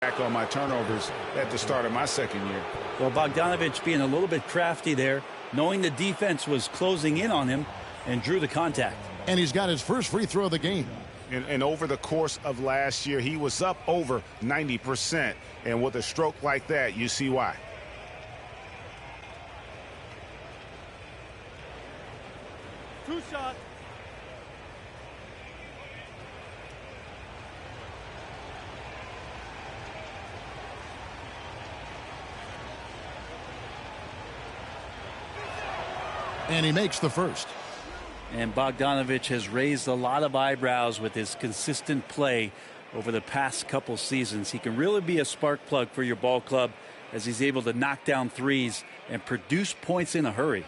back on my turnovers at the start of my second year. Well, Bogdanović being a little bit crafty there, knowing the defense was closing in on him, and drew the contact. And he's got his first free throw of the game. And over the course of last year, he was up over 90%. And with a stroke like that, you see why. Two shots. And he makes the first. And Bogdanović has raised a lot of eyebrows with his consistent play over the past couple seasons. He can really be a spark plug for your ball club as he's able to knock down threes and produce points in a hurry.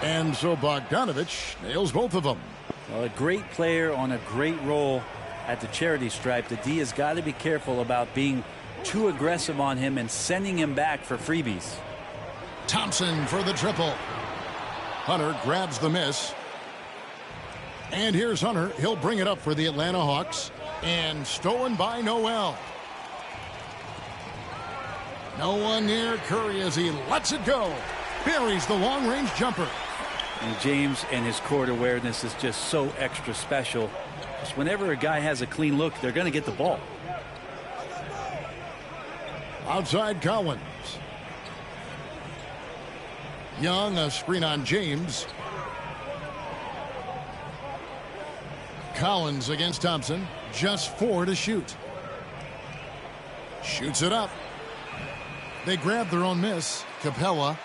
And so Bogdanović nails both of them. Well, a great player on a great role at the charity stripe. The D has got to be careful about being too aggressive on him and sending him back for freebies. Thompson for the triple. Hunter grabs the miss. And here's Hunter. He'll bring it up for the Atlanta Hawks. And stolen by Noel. No one near Curry as he lets it go. Buries the long-range jumper. And James and his court awareness is just so extra special. Just whenever a guy has a clean look, they're going to get the ball. Outside Collins. Young, a screen on James. Collins against Thompson. Just 4 to shoot. Shoots it up. They grab their own miss. Capella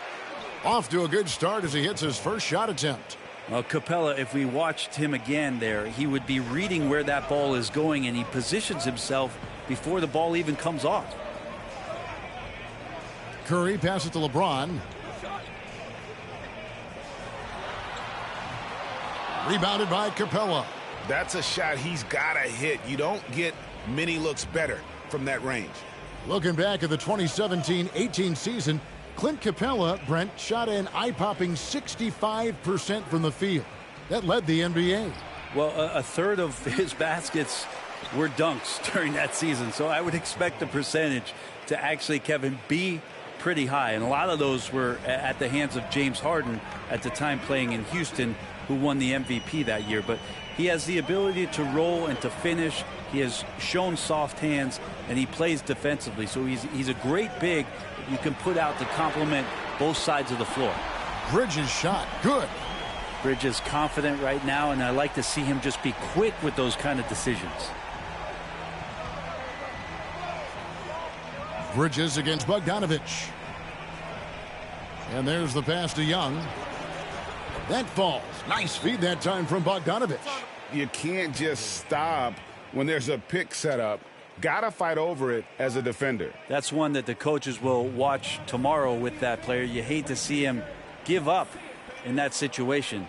off to a good start as he hits his first shot attempt. Well, Capella, if we watched him again there, he would be reading where that ball is going, and he positions himself before the ball even comes off. Curry passes to LeBron. Rebounded by Capella. That's a shot he's got to hit. You don't get many looks better from that range. Looking back at the 2017-18 season, Clint Capella, Brent, shot an eye-popping 65% from the field. That led the NBA. Well, a third of his baskets were dunks during that season, so I would expect the percentage to actually, Kevin, be pretty high. And a lot of those were at the hands of James Harden at the time playing in Houston, who won the MVP that year. But he has the ability to roll and to finish. He has shown soft hands, and he plays defensively. So he's a great big you can put out to complement both sides of the floor. Bridges shot. Good. Bridges confident right now, and I like to see him just be quick with those kind of decisions. Bridges against Bogdanović. And there's the pass to Young. That falls. Nice feed that time from Bogdanović. You can't just stop when there's a pick set up. Gotta fight over it as a defender. That's one that the coaches will watch tomorrow with that player. You hate to see him give up in that situation.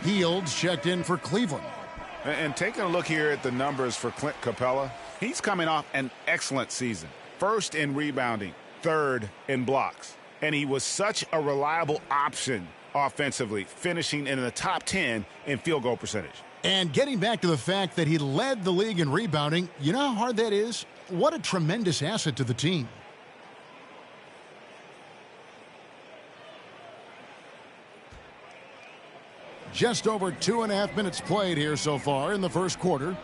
Fields checked in for Cleveland. And taking a look here at the numbers for Clint Capella, he's coming off an excellent season. First in rebounding, third in blocks. And he was such a reliable option offensively, finishing in the top 10 in field goal percentage. And getting back to the fact that he led the league in rebounding, you know how hard that is? What a tremendous asset to the team. Just over 2.5 minutes played here so far in the first quarter.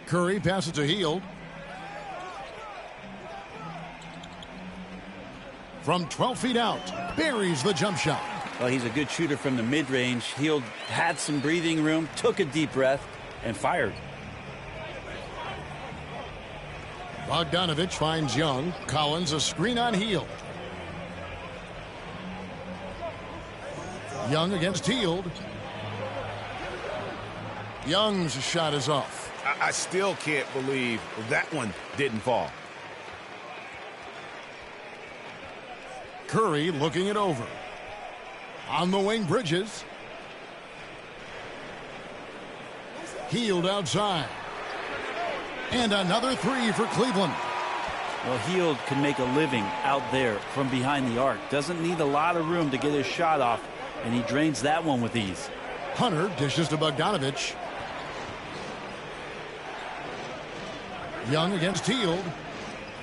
Curry passes to Hield. From 12 feet out, buries the jump shot. Well, he's a good shooter from the mid-range. Hield had some breathing room, took a deep breath, and fired. Bogdanovich finds Young. Collins a screen on Hield. Young against Hield. Young's shot is off. I still can't believe that one didn't fall. Curry looking it over. On the wing, Bridges. Hield outside. And another three for Cleveland. Well, Hield can make a living out there from behind the arc. Doesn't need a lot of room to get his shot off, and he drains that one with ease. Hunter dishes to Bogdanovich. Young against Hield.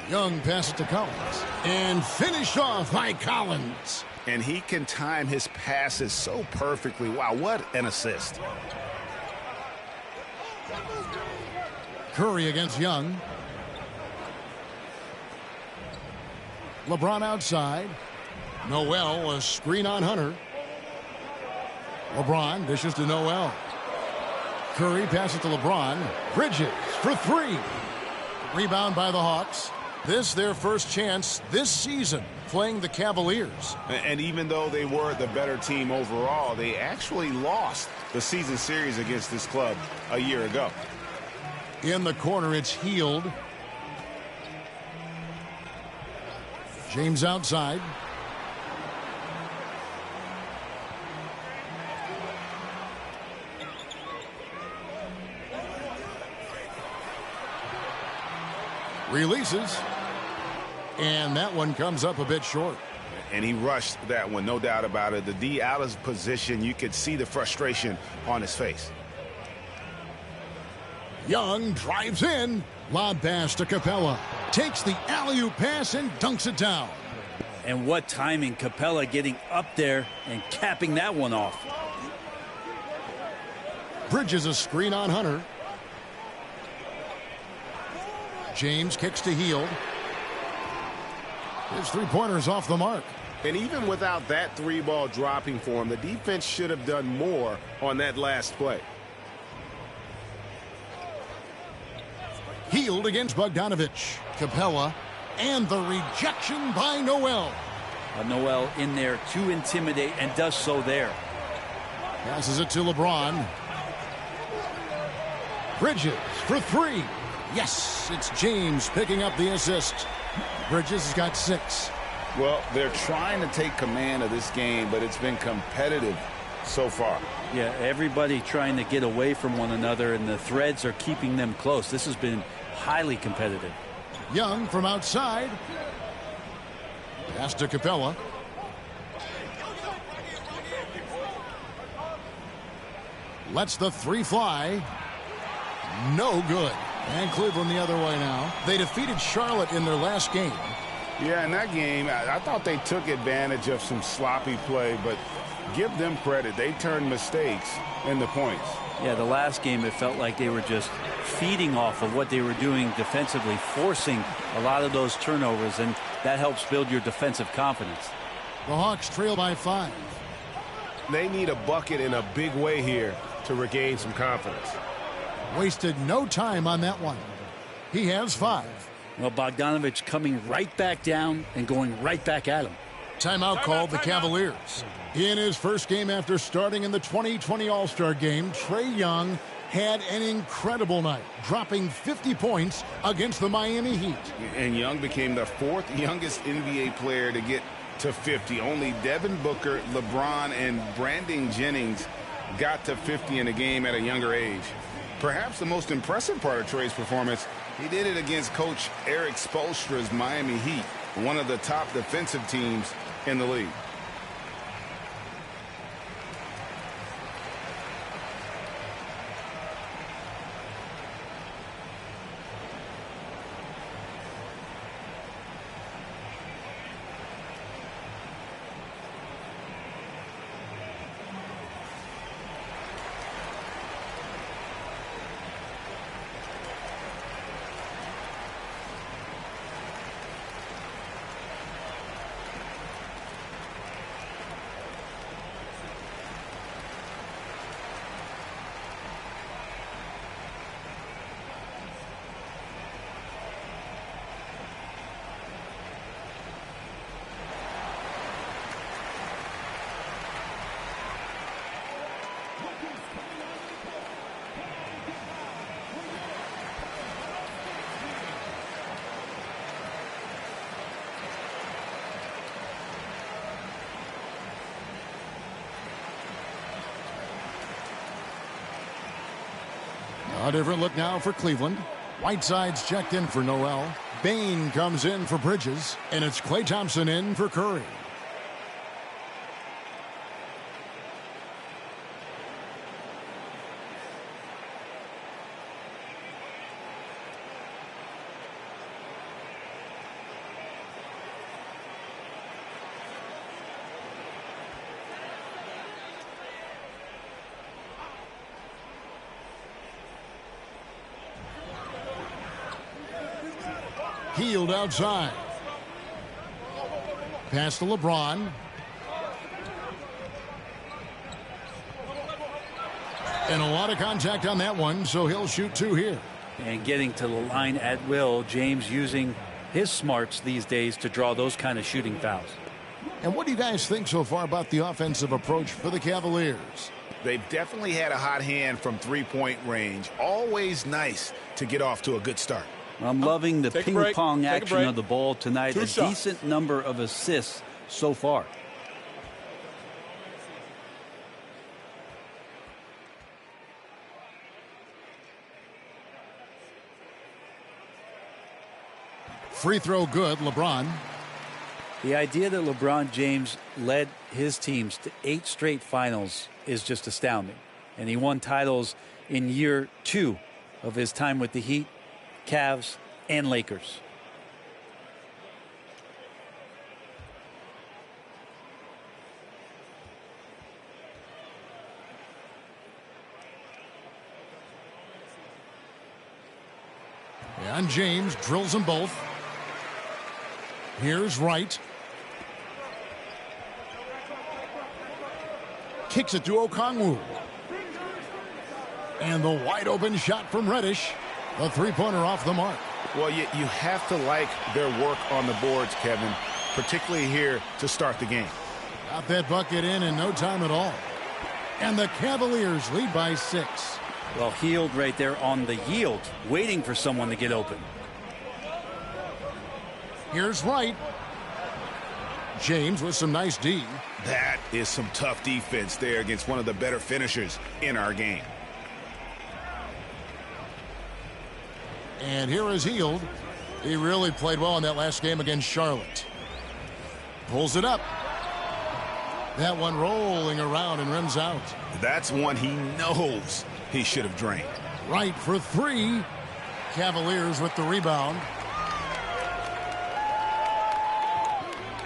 Young passes to Collins. And finished off by Collins. And he can time his passes so perfectly. Wow, what an assist. Curry against Young. LeBron outside. Noel a screen on Hunter. LeBron dishes to Noel. Curry passes to LeBron. Bridges for three. Rebound by the Hawks. This their first chance this season playing the Cavaliers. And even though they were the better team overall, they actually lost the season series against this club a year ago. In the corner, it's Hield. James outside. Releases. And that one comes up a bit short. And he rushed that one, no doubt about it. The D out of position, you could see the frustration on his face. Young drives in. Lob pass to Capella. Takes the alley-oop pass and dunks it down. And what timing, Capella getting up there and capping that one off. Bridges a screen on Hunter. James kicks to Hield. His three-pointer's off the mark. And even without that three-ball dropping for him, the defense should have done more on that last play. Hield against Bogdanovich. Capella. And the rejection by Noel. Noel in there to intimidate and does so there. Passes it to LeBron. Bridges for three. Yes, it's James picking up the assist. Bridges has got 6. Well, they're trying to take command of this game, but it's been competitive so far. Yeah, everybody trying to get away from one another, and the threads are keeping them close. This has been highly competitive. Young from outside. Pass to Capella. Lets the three fly. No good. And Cleveland the other way now. They defeated Charlotte in their last game. Yeah, in that game, I thought they took advantage of some sloppy play, but give them credit. They turned mistakes into points. Yeah, the last game, it felt like they were just feeding off of what they were doing defensively, forcing a lot of those turnovers, and that helps build your defensive confidence. The Hawks trail by 5. They need a bucket in a big way here to regain some confidence. Wasted no time on that one. He has 5. Well, Bogdanovich coming right back down and going right back at him. Timeout called the Cavaliers. In his first game after starting in the 2020 All-Star Game, Trae Young had an incredible night, dropping 50 points against the Miami Heat. And Young became the 4th youngest NBA player to get to 50. Only Devin Booker, LeBron, and Brandon Jennings got to 50 in a game at a younger age. Perhaps the most impressive part of Trey's performance, he did it against Coach Eric Spoelstra's Miami Heat, one of the top defensive teams in the league. A different look now for Cleveland. Whiteside's checked in for Noel. Bain comes in for Bridges. And it's Klay Thompson in for Curry. Hield outside. Pass to LeBron. And a lot of contact on that one, so he'll shoot two here. And getting to the line at will, James using his smarts these days to draw those kind of shooting fouls. And what do you guys think so far about the offensive approach for the Cavaliers? They've definitely had a hot hand from three-point range. Always nice to get off to a good start. I'm loving the ping-pong action of the ball tonight. Two a shots. Decent number of assists so far. Free throw good, LeBron. The idea that LeBron James led his teams to 8 straight finals is just astounding. And he won titles in year 2 of his time with the Heat, Cavs, and Lakers. And James drills them both. Here's Wright. Kicks it to Okongwu. And the wide open shot from Reddish. A three-pointer off the mark. Well, you have to like their work on the boards, Kevin, particularly here to start the game. Got that bucket in no time at all. And the Cavaliers lead by 6. Well, Hield right there on the yield, waiting for someone to get open. Here's Wright. James with some nice D. That is some tough defense there against one of the better finishers in our game. And here is Hield. He really played well in that last game against Charlotte. Pulls it up. That one rolling around and rims out. That's one he knows he should have drained. Wright for 3. Cavaliers with the rebound.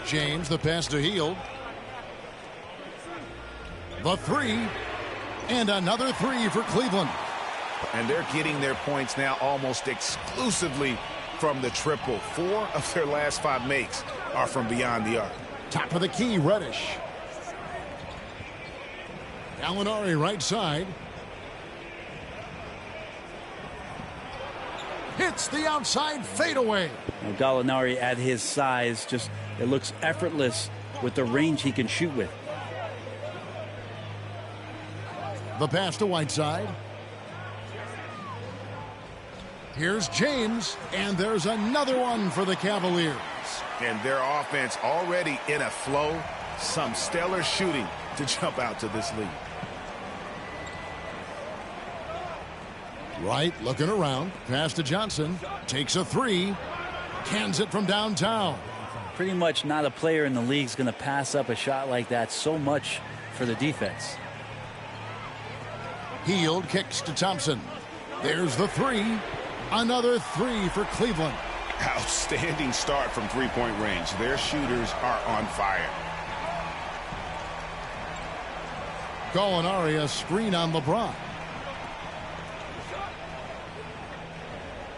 James, the pass to Hield. The 3. And another 3 for Cleveland. And they're getting their points now almost exclusively from the triple. 4 of their last 5 makes are from beyond the arc. Top of the key, Reddish. Gallinari right side. Hits the outside fadeaway. Now, Gallinari at his size, just it looks effortless with the range he can shoot with. The pass to Whiteside. Here's James, and there's another one for the Cavaliers. And their offense already in a flow. Some stellar shooting to jump out to this lead. Wright looking around. Pass to Johnson. Takes a three. Cans it from downtown. Pretty much not a player in the league is going to pass up a shot like that so much for the defense. Hield kicks to Thompson. There's the three. Another three for Cleveland. Outstanding start from three-point range. Their shooters are on fire. Gallinari a screen on LeBron.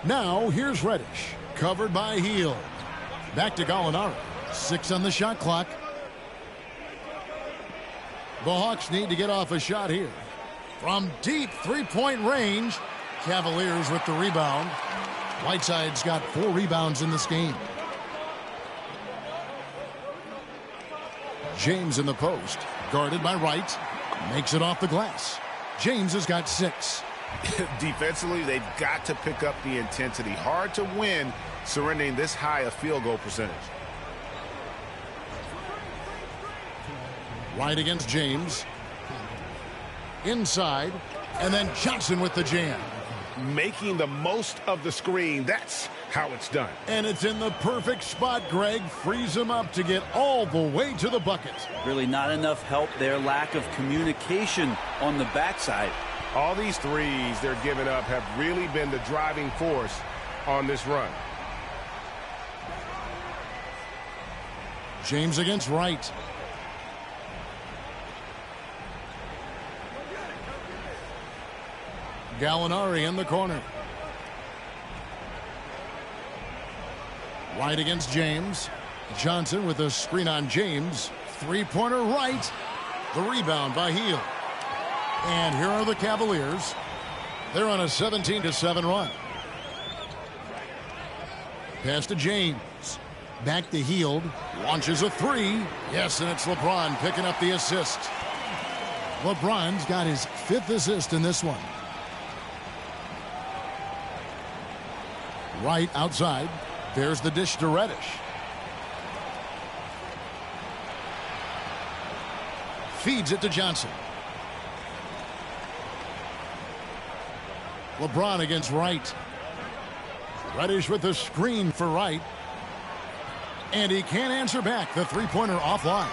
Now here's Reddish. Covered by Hield. Back to Gallinari. 6 on the shot clock. The Hawks need to get off a shot here. From deep three-point range. Cavaliers with the rebound. Whiteside's got 4 rebounds in this game. James in the post. Guarded by Wright. Makes it off the glass. James has got 6. Defensively, they've got to pick up the intensity. Hard to win surrendering this high a field goal percentage. Wright against James. Inside. And then Johnson with the jam. Making the most of the screen. That's how it's done. And it's in the perfect spot, Greg. Frees him up to get all the way to the bucket. Really not enough help there. Lack of communication on the backside. All these threes they're giving up have really been the driving force on this run. James against Wright. Gallinari in the corner. Wright against James. Johnson with a screen on James. Three-pointer Wright. The rebound by Hield. And here are the Cavaliers. They're on a 17-7 run. Pass to James. Back to Hield. Launches a three. Yes, and it's LeBron picking up the assist. LeBron's got his 5th assist in this one. Wright outside. There's the dish to Reddish. Feeds it to Johnson. LeBron against Wright. Reddish with the screen for Wright. And he can't answer back. The three-pointer offline.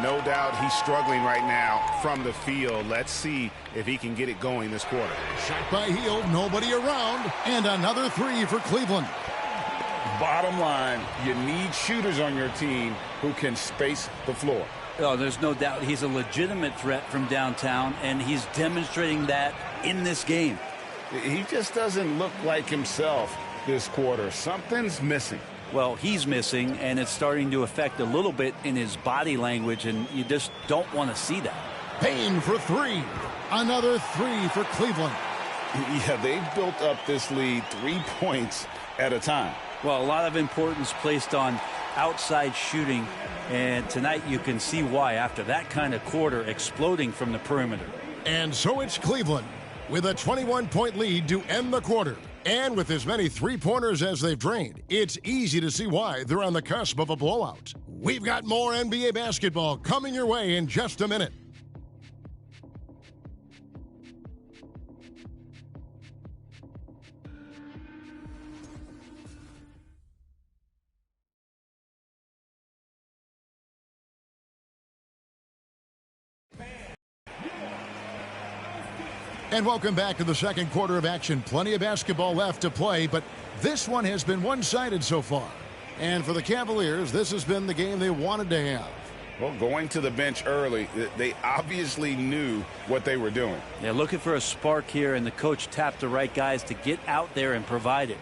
No doubt he's struggling right now from the field. Let's see if he can get it going this quarter. Shot by Hield. Nobody around. And another three for Cleveland. Bottom line, you need shooters on your team who can space the floor. Oh, there's no doubt he's a legitimate threat from downtown, and he's demonstrating that in this game. He just doesn't look like himself this quarter. Something's missing. Well, he's missing, and it's starting to affect a little bit in his body language, and you just don't want to see that. Payne for three. Another three for Cleveland. Yeah, they've built up this lead 3 points at a time. Well, a lot of importance placed on outside shooting, and tonight you can see why after that kind of quarter exploding from the perimeter. And so it's Cleveland with a 21-point lead to end the quarter. And with as many three-pointers as they've drained, it's easy to see why they're on the cusp of a blowout. We've got more NBA basketball coming your way in just a minute. And welcome back to the second quarter of action. Plenty of basketball left to play, but this one has been one-sided so far. And for the Cavaliers, this has been the game they wanted to have. Well, going to the bench early, they obviously knew what they were doing. Yeah, looking for a spark here, and the coach tapped the right guys to get out there and provide it.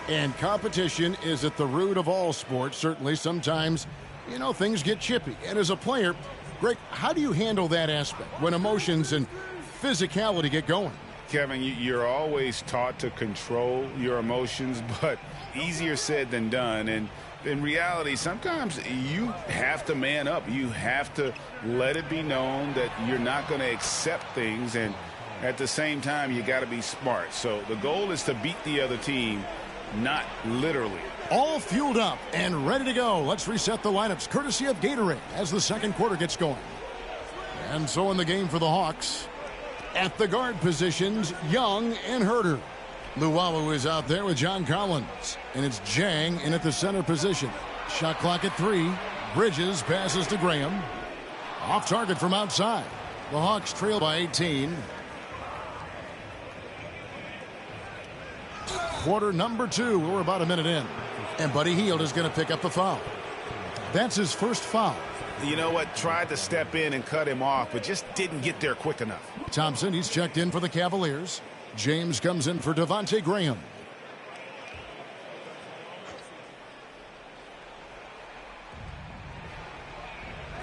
And competition is at the root of all sports. Certainly, sometimes, things get chippy. And as a player, Greg, how do you handle that aspect when emotions and physicality get going? Kevin, you're always taught to control your emotions, but easier said than done. And in reality, sometimes you have to man up. You have to let it be known that you're not going to accept things. And at the same time, you got to be smart. So the goal is to beat the other team, not literally. All fueled up and ready to go. Let's reset the lineups courtesy of Gatorade as the second quarter gets going. And so in the game for the Hawks, At the guard positions, Young and Herter. Luwawu is out there with John Collins. And it's Jang in at the center position. Shot clock at 3. Bridges passes to Graham. Off target from outside. The Hawks trail by 18. Quarter number 2. We're about a minute in. And Buddy Hield is going to pick up the foul. That's his first foul. You know what? Tried to step in and cut him off, but just didn't get there quick enough. Thompson, he's checked in for the Cavaliers. James comes in for Devontae Graham.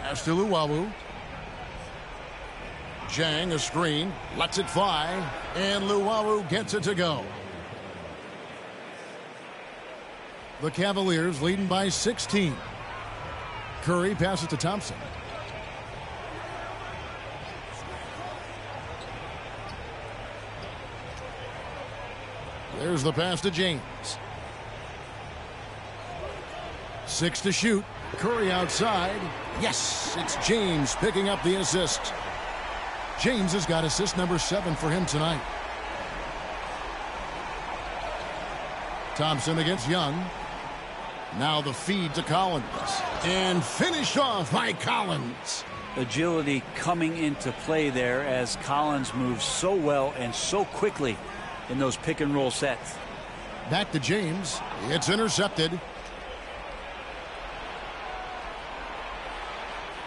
Pass to Luwawu. Jang, a screen, lets it fly, and Luwawu gets it to go. The Cavaliers leading by 16. Curry passes to Thompson. There's the pass to James. 6 to shoot. Curry outside. Yes, it's James picking up the assist. James has got assist number 7 for him tonight. Thompson against Young. Now the feed to Collins. And finished off by Collins. Agility coming into play there as Collins moves so well and so quickly in those pick and roll sets. Back to James. It's intercepted.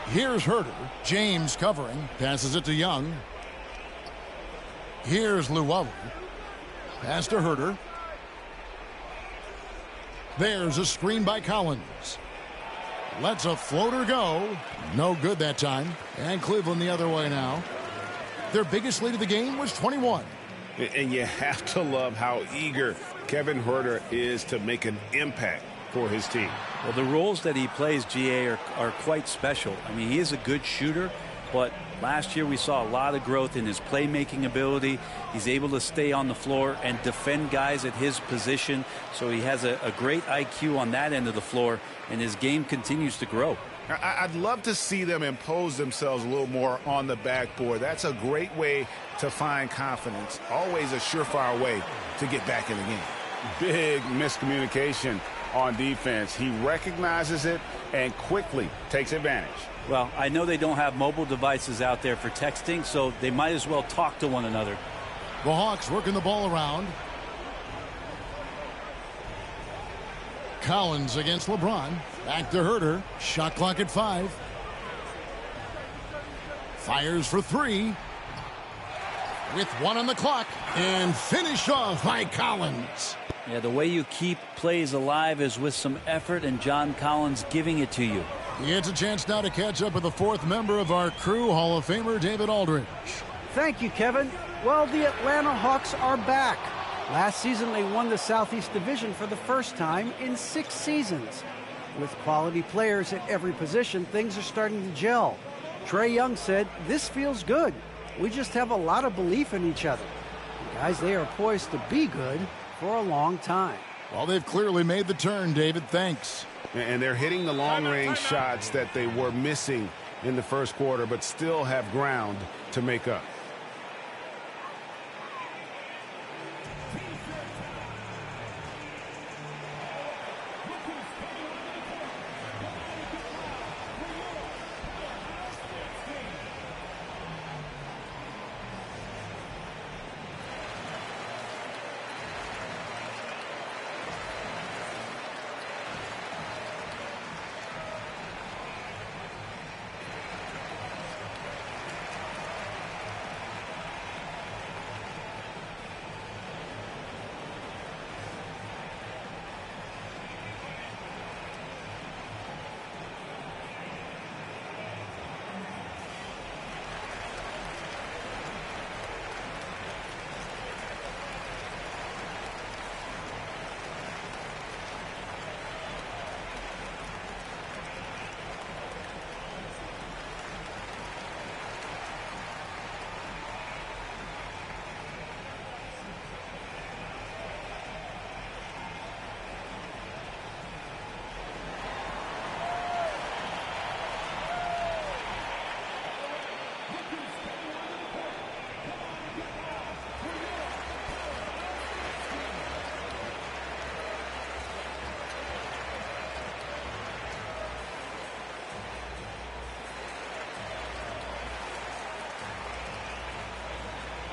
Here's Herter. James covering. Passes it to Young. Here's Luwawu. Pass to Herter. There's a screen by Collins. Lets a floater go. No good that time. And Cleveland the other way now. Their biggest lead of the game was 21. And you have to love how eager Kevin Huerter is to make an impact for his team. Well, the roles that he plays, GA, are quite special. I mean, he is a good shooter, but last year we saw a lot of growth in his playmaking ability. He's able to stay on the floor and defend guys at his position. So he has a great IQ on that end of the floor, and his game continues to grow. I'd love to see them impose themselves a little more on the backboard. That's a great way to find confidence. Always a surefire way to get back in the game. Big miscommunication on defense. He recognizes it and quickly takes advantage. Well, I know they don't have mobile devices out there for texting, so they might as well talk to one another. The Hawks working the ball around. Collins against LeBron. Back to Huerter. Shot clock at 5. Fires for 3. With 1 on the clock. And finished off by Collins. Yeah, the way you keep plays alive is with some effort, and John Collins giving it to you. It's a chance now to catch up with the 4th member of our crew, Hall of Famer David Aldridge. Thank you, Kevin. Well, the Atlanta Hawks are back. Last season, they won the Southeast Division for the first time in 6 seasons. With quality players at every position, things are starting to gel. Trae Young said, "This feels good. We just have a lot of belief in each other." Guys, they are poised to be good for a long time. Well, they've clearly made the turn, David. Thanks. And they're hitting the long-range shots that they were missing in the first quarter, but still have ground to make up.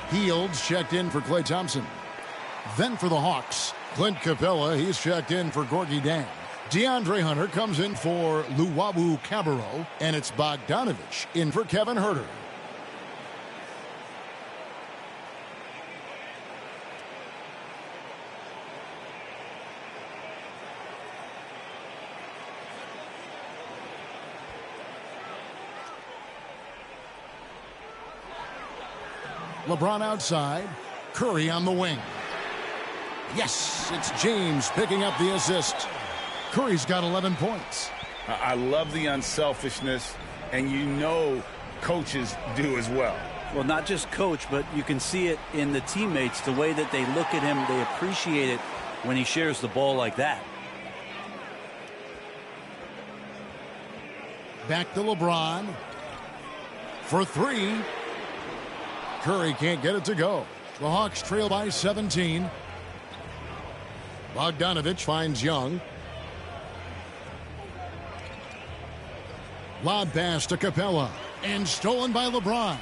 Fields checked in for Klay Thompson. Then for the Hawks, Clint Capella, he's checked in for Gorgui Dieng. DeAndre Hunter comes in for Luwawu Cabarro, and it's Bogdanovich in for Kevin Huerter. LeBron outside. Curry on the wing. Yes, it's James picking up the assist. Curry's got 11 points. I love the unselfishness, and you know coaches do as well. Well, not just coach, but you can see it in the teammates, the way that they look at him. They appreciate it when he shares the ball like that. Back to LeBron. For three. Curry can't get it to go. The Hawks trail by 17. Bogdanovich finds Young. Lob pass to Capella. And stolen by LeBron.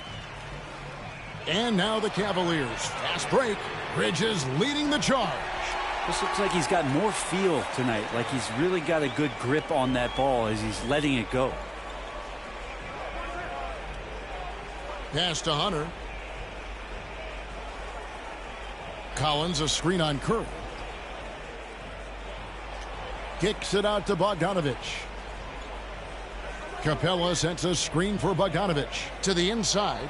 And now the Cavaliers. Fast break. Bridges leading the charge. This looks like he's got more feel tonight. Like he's really got a good grip on that ball as he's letting it go. Pass to Hunter. Collins a screen on Curry. Kicks it out to Bogdanovich. Capella sends a screen for Bogdanovich to the inside.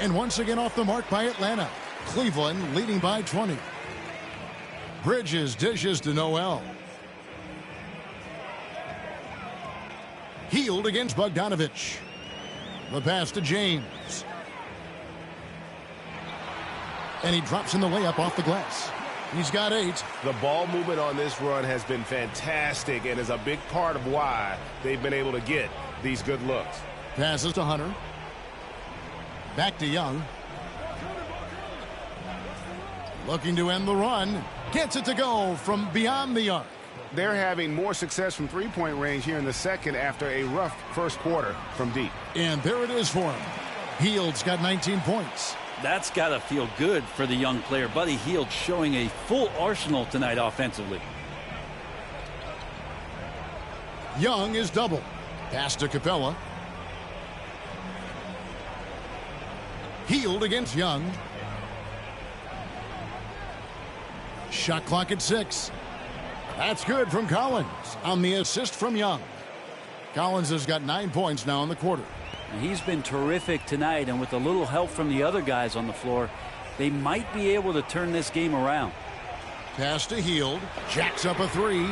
And once again off the mark by Atlanta. Cleveland leading by 20. Bridges dishes to Noel. Hield against Bogdanovich. The pass to James. And he drops in the layup off the glass. He's got 8. The ball movement on this run has been fantastic and is a big part of why they've been able to get these good looks. Passes to Hunter. Back to Young. Looking to end the run. Gets it to go from beyond the arc. They're having more success from three-point range here in the second after a rough first quarter from deep. And there it is for him. Hield's got 19 points. That's got to feel good for the young player. Buddy Hield showing a full arsenal tonight offensively. Young is double. Pass to Capella. Hield against Young. Shot clock at 6. That's good from Collins on the assist from Young. Collins has got 9 points now in the quarter. And he's been terrific tonight, and with a little help from the other guys on the floor, they might be able to turn this game around. Pass to Hield. Jacks up a 3.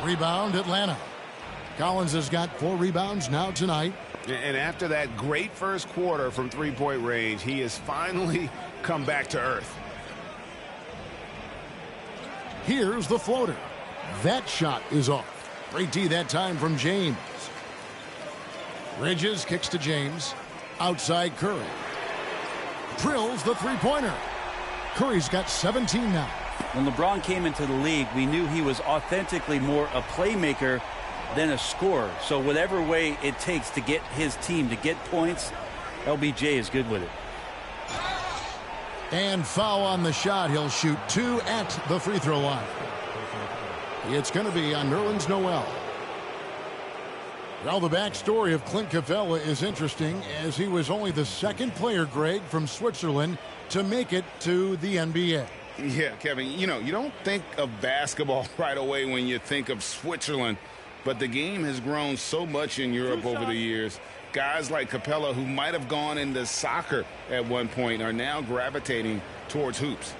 Rebound Atlanta. Collins has got 4 rebounds now tonight. And after that great first quarter from three-point range, he has finally come back to earth. Here's the floater. That shot is off. Great D that time from James. Bridges kicks to James. Outside Curry. Drills the three-pointer. Curry's got 17 now. When LeBron came into the league, we knew he was authentically more a playmaker than a scorer. So whatever way it takes to get his team to get points, LBJ is good with it. And foul on the shot. He'll shoot 2 at the free throw line. It's going to be on Nerlens Noel. Well, the backstory of Clint Capella is interesting, as he was only the second player, Greg, from Switzerland to make it to the NBA. Yeah, Kevin, you know, you don't think of basketball right away when you think of Switzerland, but the game has grown so much in Europe over the years. Guys like Capella, who might have gone into soccer at one point, are now gravitating towards hoops.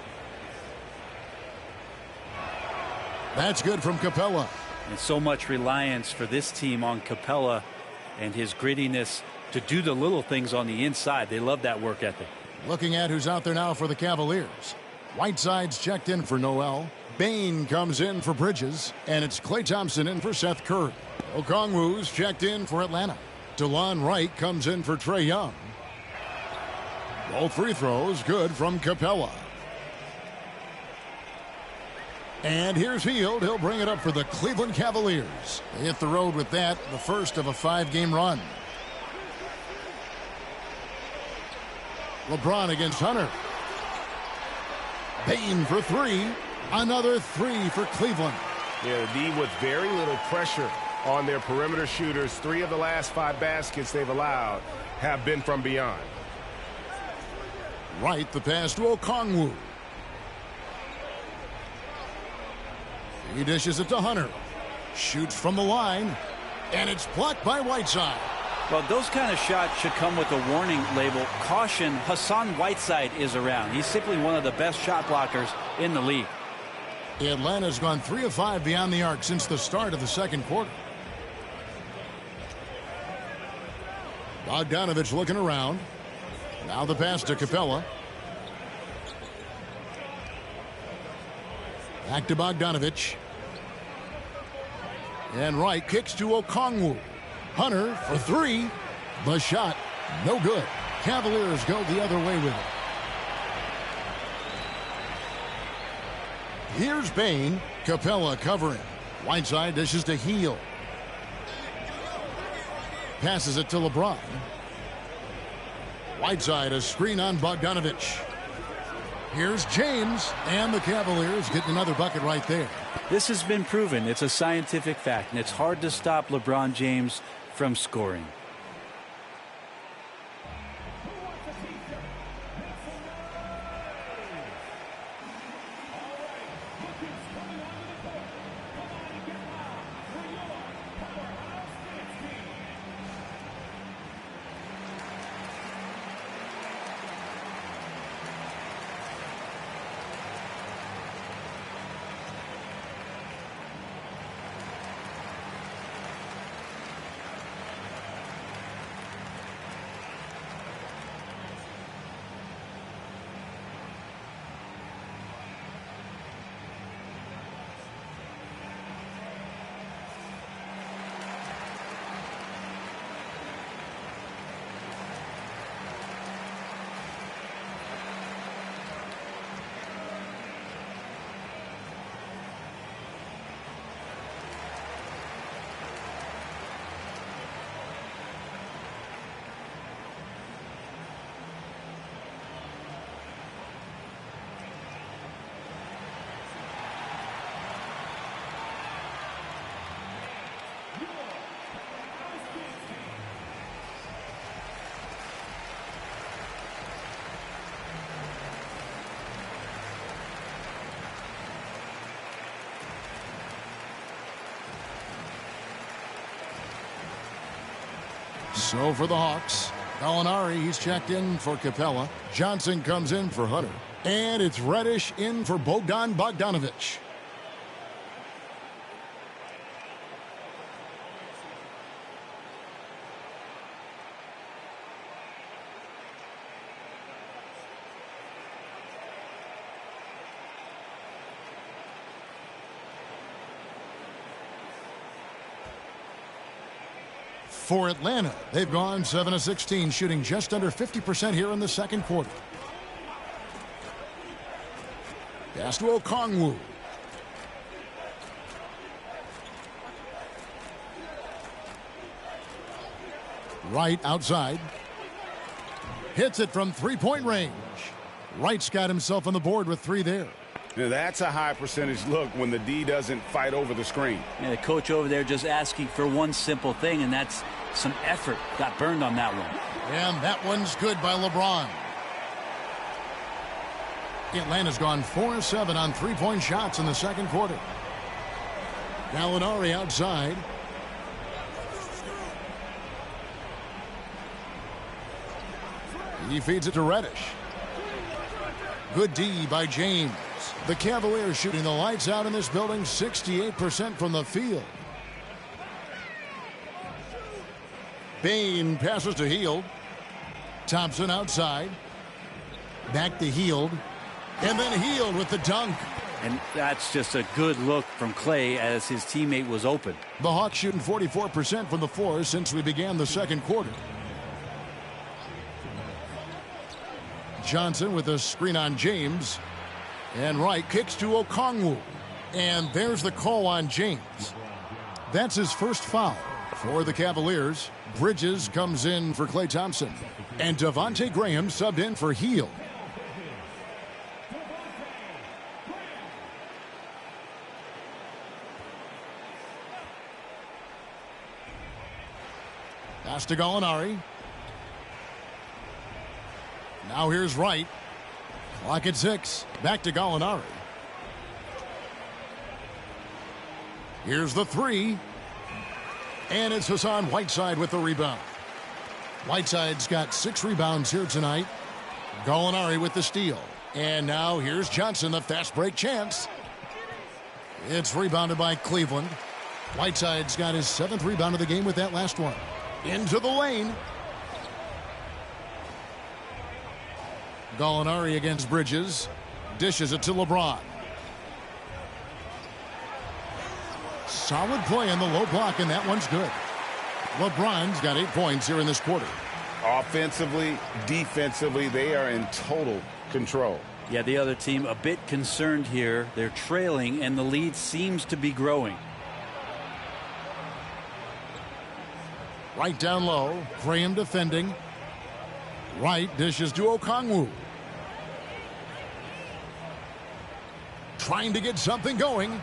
That's good from Capella. And so much reliance for this team on Capella and his grittiness to do the little things on the inside. They love that work ethic. Looking at who's out there now for the Cavaliers. Whiteside's checked in for Noel. Bain comes in for Bridges. And it's Klay Thompson in for Seth Curry. Okongwu's checked in for Atlanta. DeLon Wright comes in for Trae Young. Both free throws good from Capella. And here's Hield. He'll bring it up for the Cleveland Cavaliers. They hit the road with that, the first of a 5-game run. LeBron against Hunter. Payne for three. Another three for Cleveland. Yeah, the D with very little pressure on their perimeter shooters. 3 of the last 5 baskets they've allowed have been from beyond. Right, the pass to Okongwu. He dishes it to Hunter. Shoots from the line. And it's blocked by Whiteside. Well, those kind of shots should come with a warning label. Caution, Hassan Whiteside is around. He's simply one of the best shot blockers in the league. Atlanta's gone 3 of 5 beyond the arc since the start of the second quarter. Bogdanovich looking around. Now the pass to Capella. Back to Bogdanovich. And Wright kicks to Okongwu. Hunter for three. The shot, no good. Cavaliers go the other way with it. Here's Payne. Capella covering. Whiteside dishes to Hield. Passes it to LeBron. Whiteside a screen on Bogdanovich. Here's James, and the Cavaliers get another bucket right there. This has been proven. It's a scientific fact, and it's hard to stop LeBron James from scoring. So for the Hawks, Gallinari, he's checked in for Capella. Johnson comes in for Hunter. And it's Reddish in for Bogdan Bogdanovich. For Atlanta, they've gone 7 of 16, shooting just under 50% here in the second quarter. Pass to Okongwu. Wright outside. Hits it from three-point range. Wright's got himself on the board with 3 there. Now that's a high percentage look when the D doesn't fight over the screen. Yeah, the coach over there just asking for one simple thing, and that's some effort. Got burned on that one. And that one's good by LeBron. Atlanta's gone 4 of 7 on three-point shots in the second quarter. Gallinari outside. He feeds it to Reddish. Good D by James. The Cavaliers shooting the lights out in this building, 68% from the field. Payne passes to Hield. Thompson outside. Back to Hield. And then Hield with the dunk. And that's just a good look from Clay as his teammate was open. The Hawks shooting 44% from the floor since we began the second quarter. Johnson with a screen on James. And Wright kicks to Okongwu. And there's the call on James. That's his first foul for the Cavaliers. Bridges comes in for Klay Thompson. And Devontae Graham subbed in for Hield. Pass to Gallinari. Now here's Wright. Clock at 6. Back to Gallinari. Here's the 3. And it's Hassan Whiteside with the rebound. Whiteside's got 6 rebounds here tonight. Gallinari with the steal. And now here's Johnson, the fast break chance. It's rebounded by Cleveland. Whiteside's got his 7th rebound of the game with that last one. Into the lane. Gallinari against Bridges. Dishes it to LeBron. Solid play in the low block, and that one's good. LeBron's got 8 points here in this quarter. Offensively, defensively, they are in total control. Yeah, the other team a bit concerned here. They're trailing, and the lead seems to be growing. Right down low. Graham defending. Wright dishes to Okongwu. Trying to get something going.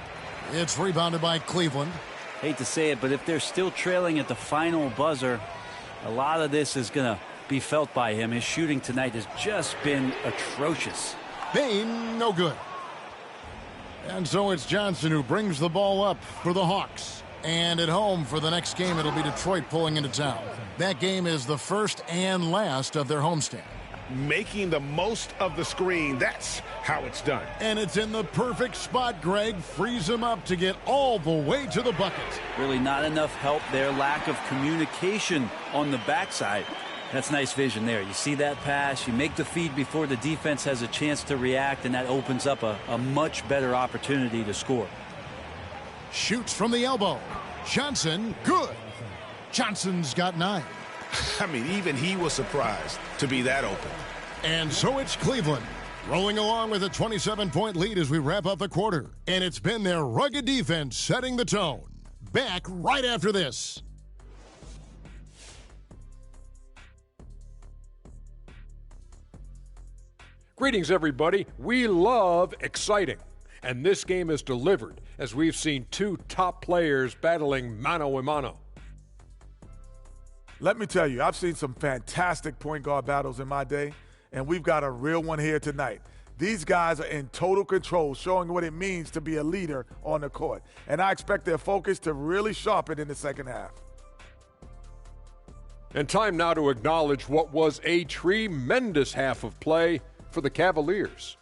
It's rebounded by Cleveland. Hate to say it, but if they're still trailing at the final buzzer, a lot of this is going to be felt by him. His shooting tonight has just been atrocious. Bain, no good. And so it's Johnson who brings the ball up for the Hawks. And at home for the next game, it'll be Detroit pulling into town. That game is the first and last of their homestand. Making the most of the screen, that's how it's done. And it's in the perfect spot, Greg. Frees him up to get all the way to the bucket. Really not enough help there. Lack of communication on the backside. That's nice vision there. You see that pass, you make the feed before the defense has a chance to react, and that opens up a much better opportunity to score. Shoots from the elbow. Johnson, good. Johnson's got 9. I mean, even he was surprised to be that open. And so it's Cleveland rolling along with a 27-point lead as we wrap up the quarter. And it's been their rugged defense setting the tone. Back right after this. Greetings, everybody. We love exciting. And this game is delivered as we've seen 2 top players battling mano a mano. Let me tell you, I've seen some fantastic point guard battles in my day, and we've got a real one here tonight. These guys are in total control, showing what it means to be a leader on the court. And I expect their focus to really sharpen in the second half. And time now to acknowledge what was a tremendous half of play for the Cavaliers.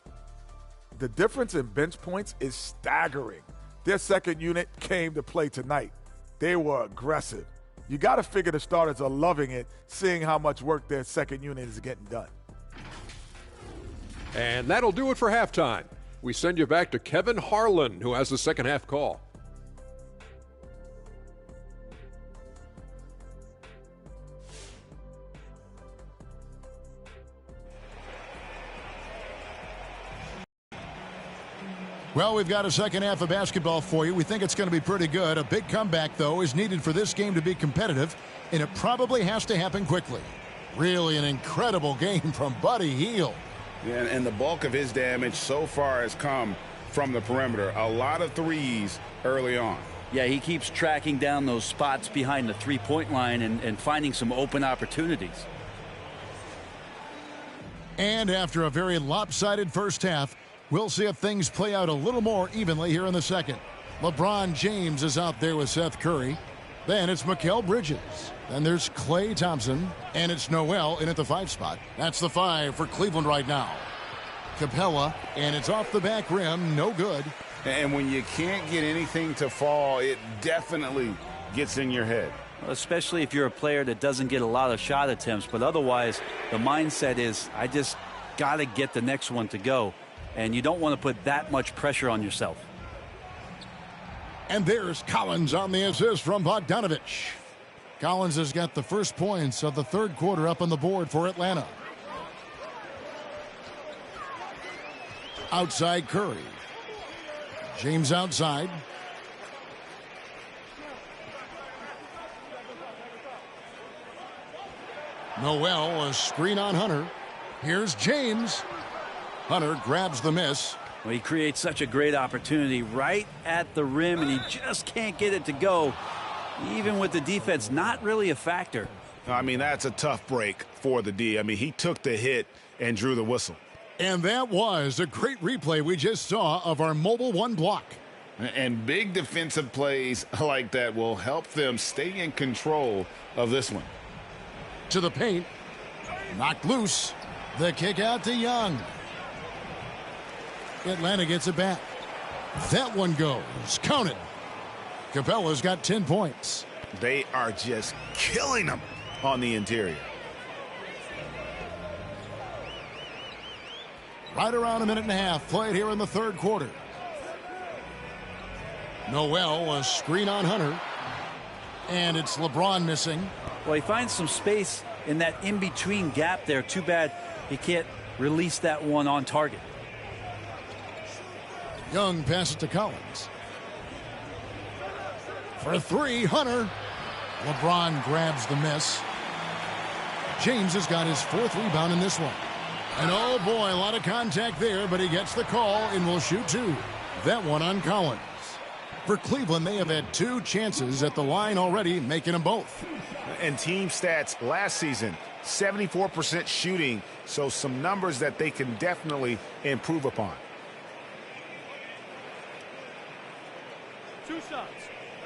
The difference in bench points is staggering. Their second unit came to play tonight. They were aggressive. You got to figure the starters are loving it, seeing how much work their second unit is getting done. And that'll do it for halftime. We send you back to Kevin Harlan, who has the second half call. Well, we've got a second half of basketball for you. We think it's going to be pretty good. A big comeback, though, is needed for this game to be competitive, and it probably has to happen quickly. Really an incredible game from Buddy Hield. Yeah, and the bulk of his damage so far has come from the perimeter. A lot of threes early on. Yeah, he keeps tracking down those spots behind the three-point line and finding some open opportunities. And after a very lopsided first half, we'll see if things play out a little more evenly here in the second. LeBron James is out there with Seth Curry. Then it's Mikal Bridges. Then there's Klay Thompson. And it's Noel in at the 5 spot. That's the 5 for Cleveland right now. Capella, and it's off the back rim. No good. And when you can't get anything to fall, it definitely gets in your head. Especially if you're a player that doesn't get a lot of shot attempts. But otherwise, the mindset is, I just got to get the next one to go. And you don't want to put that much pressure on yourself. And there's Collins on the assist from Bogdanovich. Collins has got the first points of the third quarter up on the board for Atlanta. Outside Curry. James outside. Noel, a screen on Hunter. Here's James. Hunter grabs the miss. Well, he creates such a great opportunity right at the rim, and he just can't get it to go, even with the defense not really a factor. I mean, that's a tough break for the D. I mean, he took the hit and drew the whistle. And that was a great replay we just saw of our Mobile One block. And big defensive plays like that will help them stay in control of this one. To the paint. Knocked loose. The kick out to Young. Atlanta gets it back. That one goes. Count it. Capella's got 10 points. They are just killing them on the interior. Right around a minute and a half played here in the third quarter. Noel, a screen on Hunter. And it's LeBron missing. Well, he finds some space in that in-between gap there. Too bad he can't release that one on target. Young passes to Collins. For three, Hunter. LeBron grabs the miss. James has got his fourth rebound in this one. And oh boy, a lot of contact there, but he gets the call and will shoot two. That one on Collins. For Cleveland, they have had 2 chances at the line already, making them both. And team stats last season, 74% shooting, so some numbers that they can definitely improve upon. 2 shots.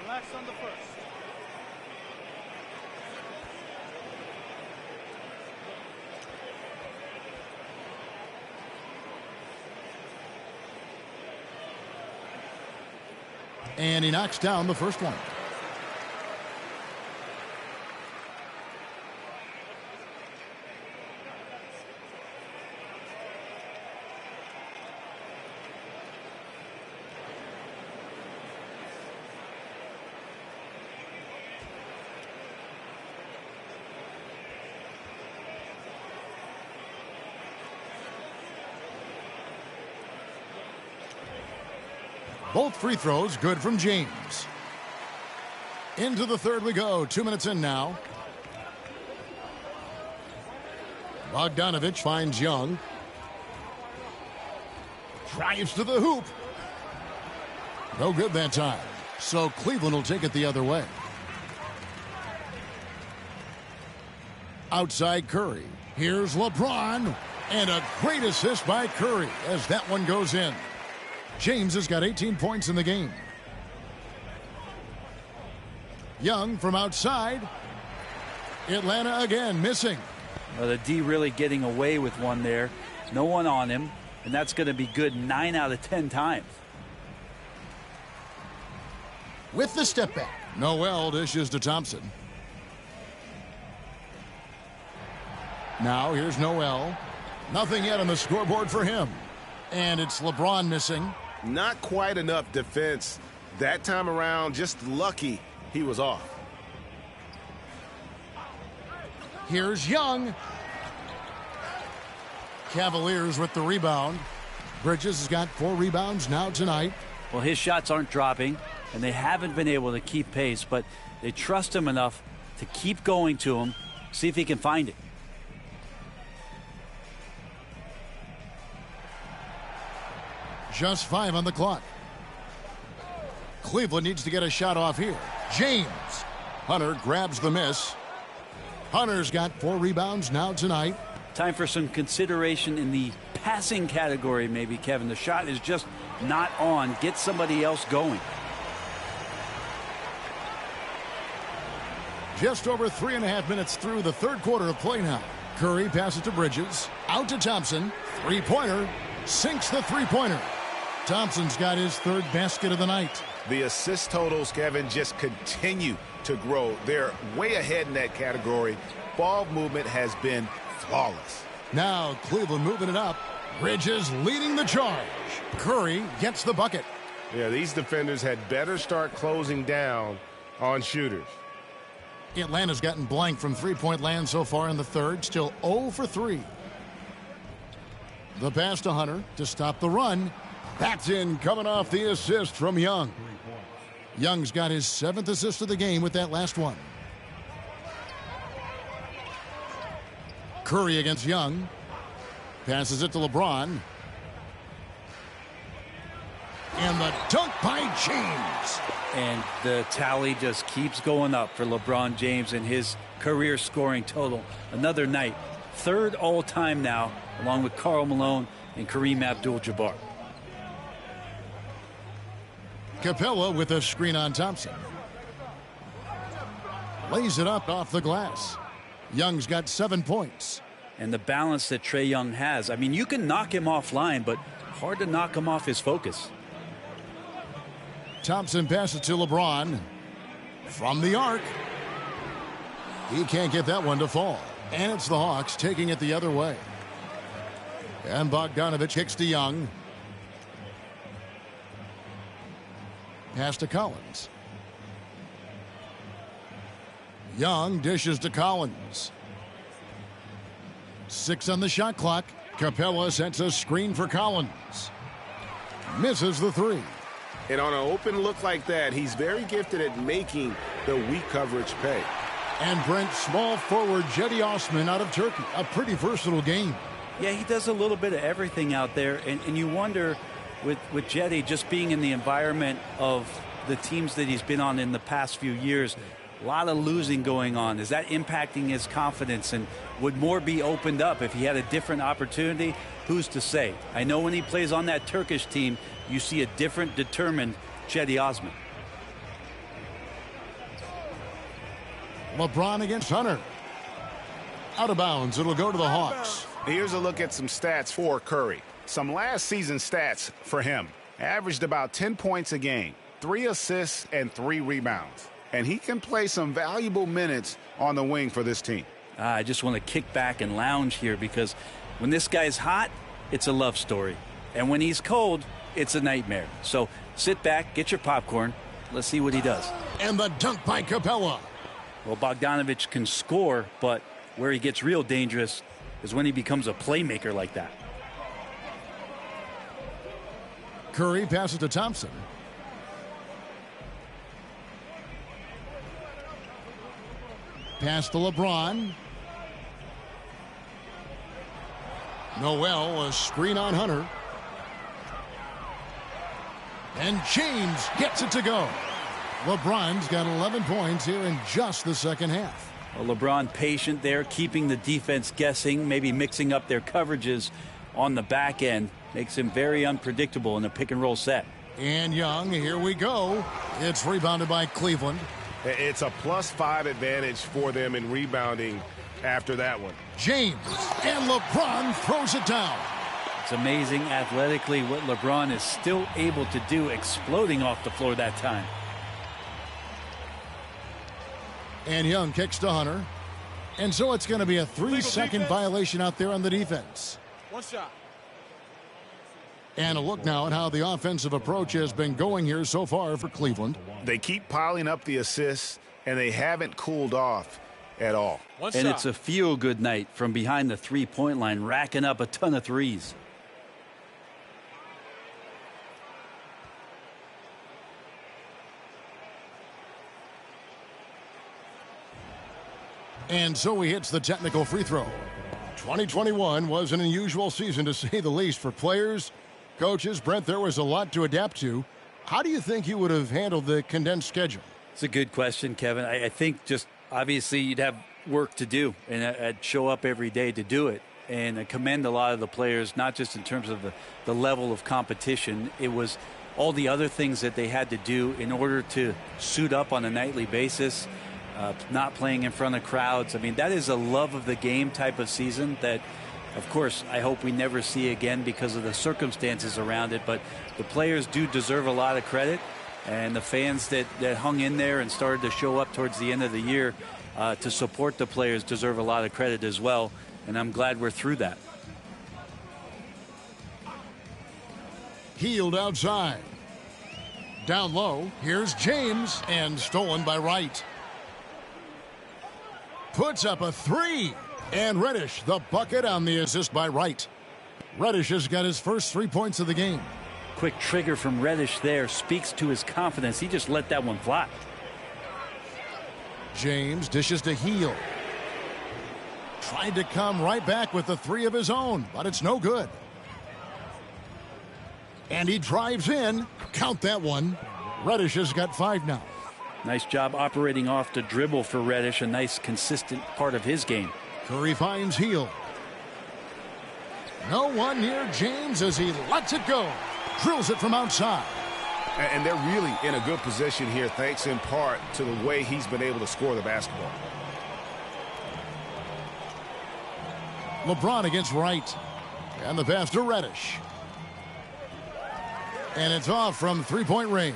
Relax on the first. And he knocks down the first one. Both free throws good from James. Into the third we go. 2 minutes in now. Bogdanovich finds Young. Drives to the hoop. No good that time. So Cleveland will take it the other way. Outside Curry. Here's LeBron. And a great assist by Curry as that one goes in. James has got 18 points in the game. Young from outside. Atlanta again missing. Well, the D really getting away with one there. No one on him, and that's going to be good 9 out of 10 times. With the step back. Noel dishes to Thompson. Now here's Noel. Nothing yet on the scoreboard for him. And it's LeBron missing. Not quite enough defense that time around. Just lucky he was off. Here's Young. Cavaliers with the rebound. Bridges has got 4 rebounds now tonight. Well, his shots aren't dropping, and they haven't been able to keep pace, but they trust him enough to keep going to him, see if he can find it. Just 5 on the clock. Cleveland needs to get a shot off here. James. Hunter grabs the miss. Hunter's got 4 rebounds now tonight. Time for some consideration in the passing category, maybe, Kevin. The shot is just not on. Get somebody else going. Just over 3.5 minutes through the third quarter of play now. Curry passes to Bridges. Out to Thompson. Three-pointer. Sinks the three-pointer. Thompson's got his 3rd basket of the night. The assist totals, Kevin, just continue to grow. They're way ahead in that category. Ball movement has been flawless. Now Cleveland moving it up. Bridges leading the charge. Curry gets the bucket. Yeah, these defenders had better start closing down on shooters. Atlanta's gotten blank from three-point land so far in the third. Still 0 for 3. The pass to Hunter to stop the run. That's in, coming off the assist from Young. Young's got his 7th assist of the game with that last one. Curry against Young. Passes it to LeBron. And the dunk by James. And the tally just keeps going up for LeBron James and his career scoring total. Another night, third all-time now, along with Karl Malone and Kareem Abdul-Jabbar. Capella with a screen on Thompson. Lays it up off the glass. Young's got 7 points. And the balance that Trae Young has. I mean, you can knock him offline, but hard to knock him off his focus. Thompson passes to LeBron. From the arc. He can't get that one to fall. And it's the Hawks taking it the other way. And Bogdanovich kicks to Young. Pass to Collins. Young dishes to Collins. 6 on the shot clock. Capella sets a screen for Collins. Misses the 3. And on an open look like that, he's very gifted at making the weak coverage pay. And Brent, small forward Jetty Osman out of Turkey. A pretty versatile game. Yeah, he does a little bit of everything out there. And you wonder with Jetty just being in the environment of the teams that he's been on in the past few years, a lot of losing going on. Is that impacting his confidence? And would more be opened up if he had a different opportunity? Who's to say? I know when he plays on that Turkish team, you see a different, determined Cedi Osman. LeBron against Hunter. Out of bounds. It'll go to the Hawks. Here's a look at some stats for Curry. Some last season stats for him. Averaged about 10 points a game, 3 assists, and 3 rebounds. And he can play some valuable minutes on the wing for this team. I just want to kick back and lounge here because when this guy's hot, it's a love story. And when he's cold, it's a nightmare. So sit back, get your popcorn. Let's see what he does. And the dunk by Capella. Well, Bogdanovich can score, but where he gets real dangerous is when he becomes a playmaker like that. Curry passes to Thompson. Pass to LeBron. Noel, a screen on Hunter. And James gets it to go. LeBron's got 11 points here in just the second half. Well, LeBron patient there, keeping the defense guessing, maybe mixing up their coverages on the back end. Makes him very unpredictable in a pick-and-roll set. And Young, here we go. It's rebounded by Cleveland. It's a +5 advantage for them in rebounding after that one. James, and LeBron throws it down. It's amazing athletically what LeBron is still able to do, exploding off the floor that time. And Young kicks to Hunter. And so it's going to be a 3-second violation out there on the defense. 1 shot. And a look now at how the offensive approach has been going here so far for Cleveland. They keep piling up the assists, and they haven't cooled off at all. And it's a feel-good night from behind the three-point line, racking up a ton of threes. And so he hits the technical free throw. 2021 was an unusual season, to say the least, for players, coaches. Brent, there was a lot to adapt to. How do you think you would have handled the condensed schedule? It's a good question, Kevin. I think just obviously you'd have work to do, and I'd show up every day to do it. And I commend a lot of the players, not just in terms of the level of competition. It was all the other things that they had to do in order to suit up on a nightly basis. Not playing in front of crowds. I mean, that is a love of the game type of season that, of course, I hope we never see again because of the circumstances around it. But the players do deserve a lot of credit. And the fans that hung in there and started to show up towards the end of the year to support the players deserve a lot of credit as well. And I'm glad we're through that. Healed outside. Down low, here's James, and stolen by Wright. Puts up a 3. And Reddish, the bucket on the assist by Wright. Reddish has got his first 3 points of the game. Quick trigger from Reddish there speaks to his confidence. He just let that one fly. James dishes to Heel. Tried to come right back with the three of his own, but it's no good. And he drives in. Count that one. Reddish has got 5 now. Nice job operating off the dribble for Reddish. A nice, consistent part of his game. Curry finds Hield. No one near James as he lets it go. Drills it from outside. And they're really in a good position here, thanks in part to the way he's been able to score the basketball. LeBron against Wright. And the pass to Reddish. And it's off from three-point range.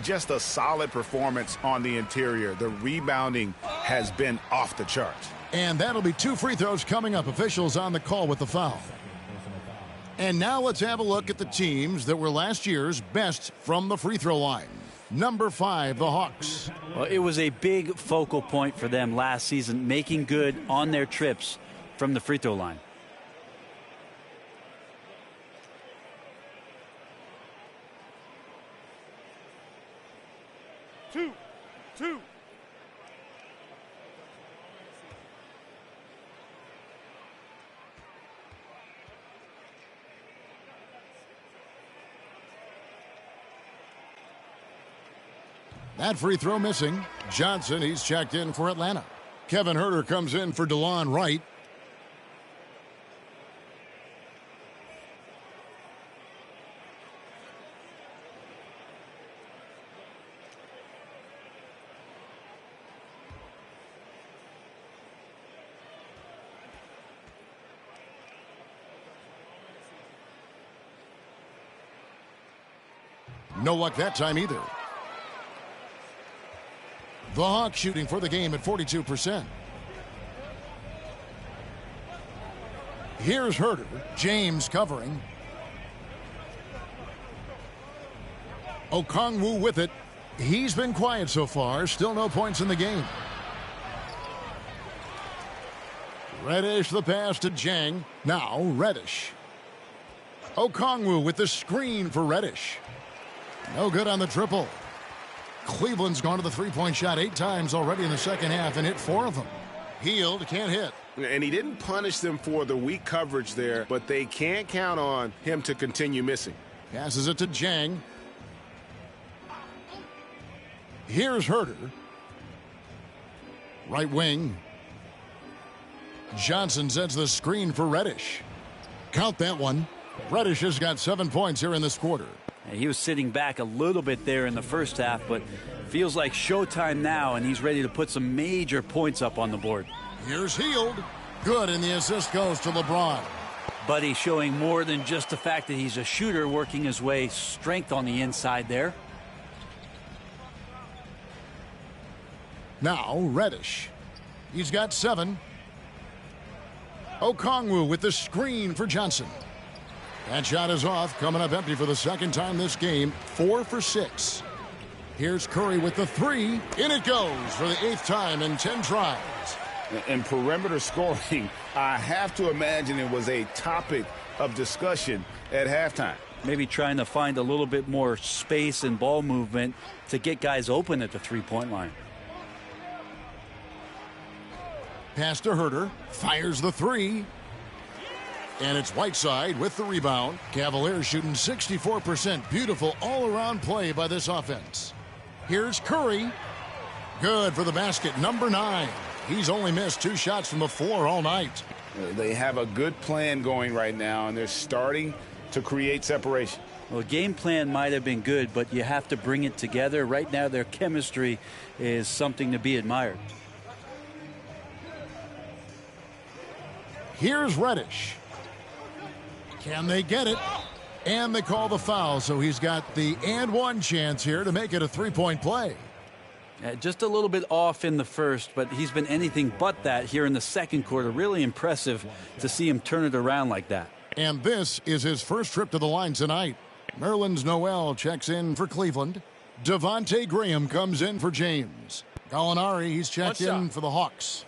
Just a solid performance on the interior. The rebounding has been off the charts. And that'll be 2 free throws coming up. Officials on the call with the foul. And now let's have a look at the teams that were last year's best from the free throw line. Number 5, the Hawks. Well, it was a big focal point for them last season, making good on their trips from the free throw line. Two. That free throw missing. Johnson, he's checked in for Atlanta. Kevin Huerter comes in for DeLon Wright. No luck that time either. The Hawks shooting for the game at 42%. Here's Huerter. James covering. Okongwu with it. He's been quiet so far. Still no points in the game. Reddish the pass to Jang. Now Reddish. Okongwu with the screen for Reddish. No good on the triple. Cleveland's gone to the three-point shot 8 times already in the second half and hit 4 of them. Hield can't hit. And he didn't punish them for the weak coverage there, but they can't count on him to continue missing. Passes it to Jang. Here's Huerter. Right wing. Johnson sets the screen for Reddish. Count that one. Reddish has got 7 points here in this quarter. He was sitting back a little bit there in the first half, but feels like showtime now, and he's ready to put some major points up on the board. Here's Hield. Good, and the assist goes to LeBron. Buddy showing more than just the fact that he's a shooter, working his way strength on the inside there. Now Reddish. He's got 7. Okongwu with the screen for Johnson. That shot is off, coming up empty for the second time this game. 4 for 6. Here's Curry with the 3. In it goes for the 8th time in 10 tries. And perimeter scoring, I have to imagine it was a topic of discussion at halftime. Maybe trying to find a little bit more space and ball movement to get guys open at the three-point line. Pass to Huerter. Fires the 3. And it's Whiteside with the rebound. Cavaliers shooting 64%. Beautiful all-around play by this offense. Here's Curry. Good for the basket, number 9. He's only missed 2 shots from the floor all night. They have a good plan going right now, and they're starting to create separation. Well, game plan might have been good, but you have to bring it together. Right now, their chemistry is something to be admired. Here's Reddish. Can they get it? And they call the foul, so he's got the and one chance here to make it a 3-point play. Just a little bit off in the first, but he's been anything but that here in the second quarter. Really impressive to see him turn it around like that. And this is his first trip to the line tonight. Nerlens Noel checks in for Cleveland. Devontae Graham comes in for James. Gallinari, he's checked in for the Hawks.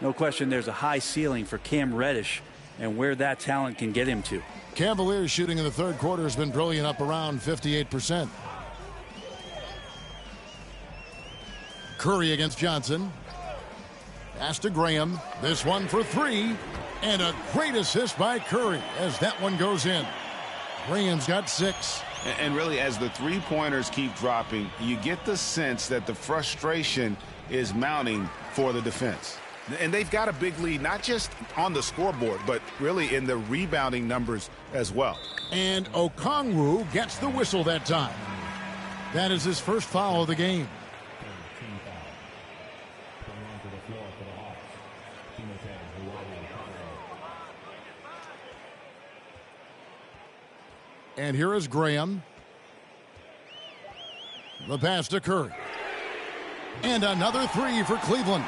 No question there's a high ceiling for Cam Reddish and where that talent can get him to. Cavaliers shooting in the third quarter has been brilliant, up around 58%. Curry against Johnson. Pass to Graham. This one for three. And a great assist by Curry as that one goes in. Graham's got 6. And really, as the three-pointers keep dropping, you get the sense that the frustration is mounting for the defense. And they've got a big lead, not just on the scoreboard, but really in the rebounding numbers as well. And Okongwu gets the whistle that time. That is his first foul of the game. And here is Graham. The pass to Curry. And another three for Cleveland.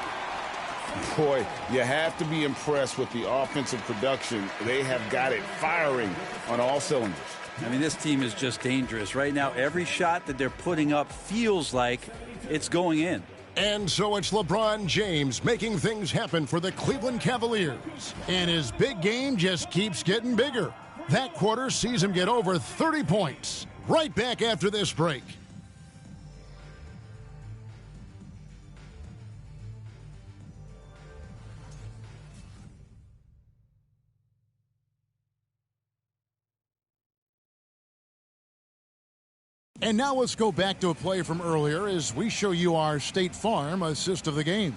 Boy, you have to be impressed with the offensive production. They have got it firing on all cylinders. I mean, this team is just dangerous. Right now, every shot that they're putting up feels like it's going in. And so it's LeBron James making things happen for the Cleveland Cavaliers. And his big game just keeps getting bigger. That quarter sees him get over 30 points. Right back after this break. And now let's go back to a play from earlier as we show you our State Farm assist of the game.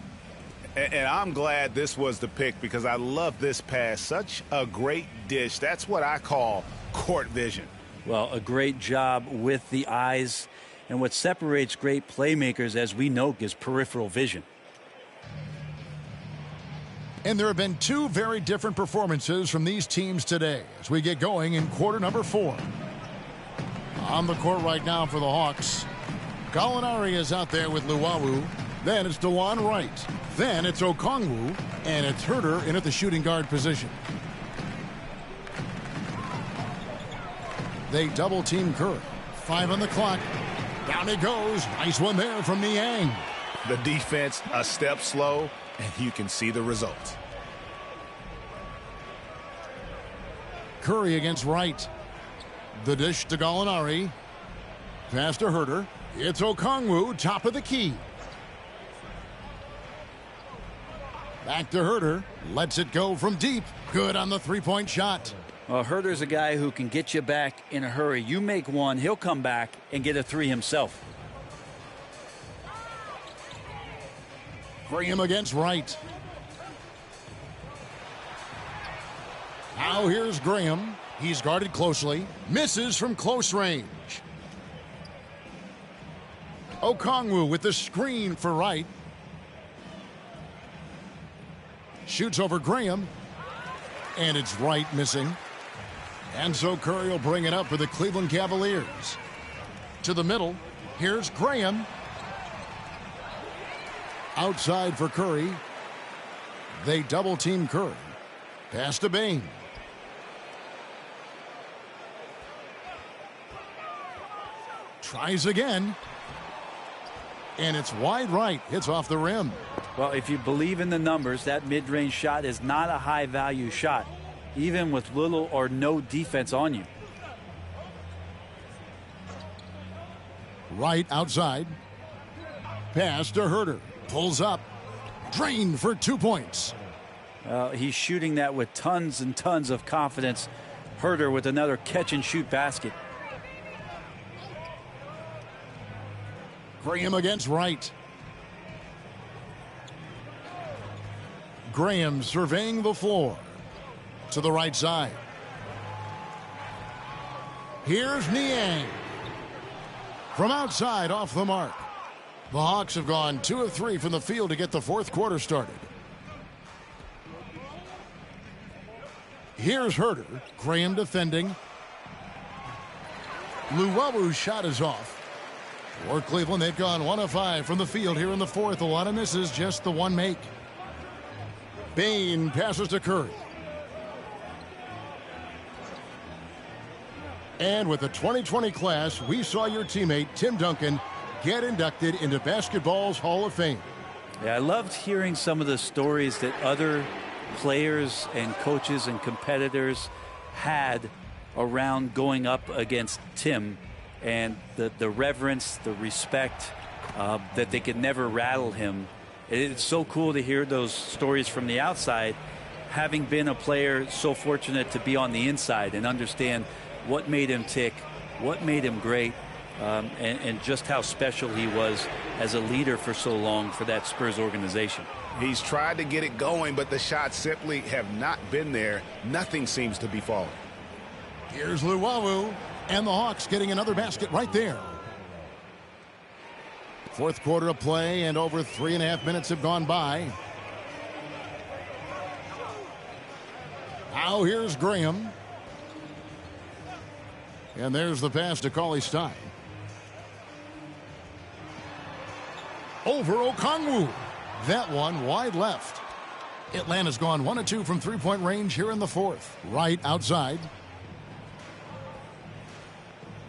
And I'm glad this was the pick because I love this pass. Such a great dish. That's what I call court vision. Well, a great job with the eyes. And what separates great playmakers, as we know, is peripheral vision. And there have been two very different performances from these teams today as we get going in quarter number 4. On the court right now for the Hawks, Gallinari is out there with Luwawu. Then it's DeLon Wright. Then it's Okongwu. And it's Herter in at the shooting guard position. They double team Curry. 5 on the clock. Down he goes. Nice one there from Niang. The defense a step slow, and you can see the result. Curry against Wright. The dish to Gallinari. Pass to Herter. It's Okongwu, top of the key. Back to Herter. Lets it go from deep. Good on the three-point shot. Well, Herter's a guy who can get you back in a hurry. You make one, he'll come back and get a three himself. Graham against Wright. Now here's Graham. He's guarded closely. Misses from close range. Okongwu with the screen for Wright. Shoots over Graham. And it's Wright missing. And so Curry will bring it up for the Cleveland Cavaliers. To the middle. Here's Graham. Outside for Curry. They double team Curry. Pass to Bane. Tries again. And it's wide right. Hits off the rim. Well, if you believe in the numbers, that mid-range shot is not a high-value shot, even with little or no defense on you. Right outside. Pass to Herter. Pulls up. Drained for 2 points. He's shooting that with tons and tons of confidence. Herter with another catch-and-shoot basket. Graham against Wright. Graham surveying the floor. To the right side. Here's Niang. From outside, off the mark. The Hawks have gone 2 of 3 from the field to get the fourth quarter started. Here's Herter. Graham defending. Luwawu's shot is off. For Cleveland, they've gone 1 of 5 from the field here in the fourth. A lot of misses, just the one make. Bane passes to Curry. And with the 2020 class, we saw your teammate, Tim Duncan, get inducted into basketball's Hall of Fame. Yeah, I loved hearing some of the stories that other players and coaches and competitors had around going up against Tim, and the reverence, the respect, that they could never rattle him. It's so cool to hear those stories from the outside, having been a player so fortunate to be on the inside and understand what made him tick, what made him great, and just how special he was as a leader for so long for that Spurs organization. He's tried to get it going, but the shots simply have not been there. Nothing seems to be falling. Here's Luwawu, and the Hawks getting another basket right there. Fourth quarter of play, and over 3.5 minutes have gone by. Now here's Graham. And there's the pass to Cauley-Stein. Over Okongwu. That one wide left. Atlanta's gone 1 of 2 from three-point range here in the fourth. Right outside.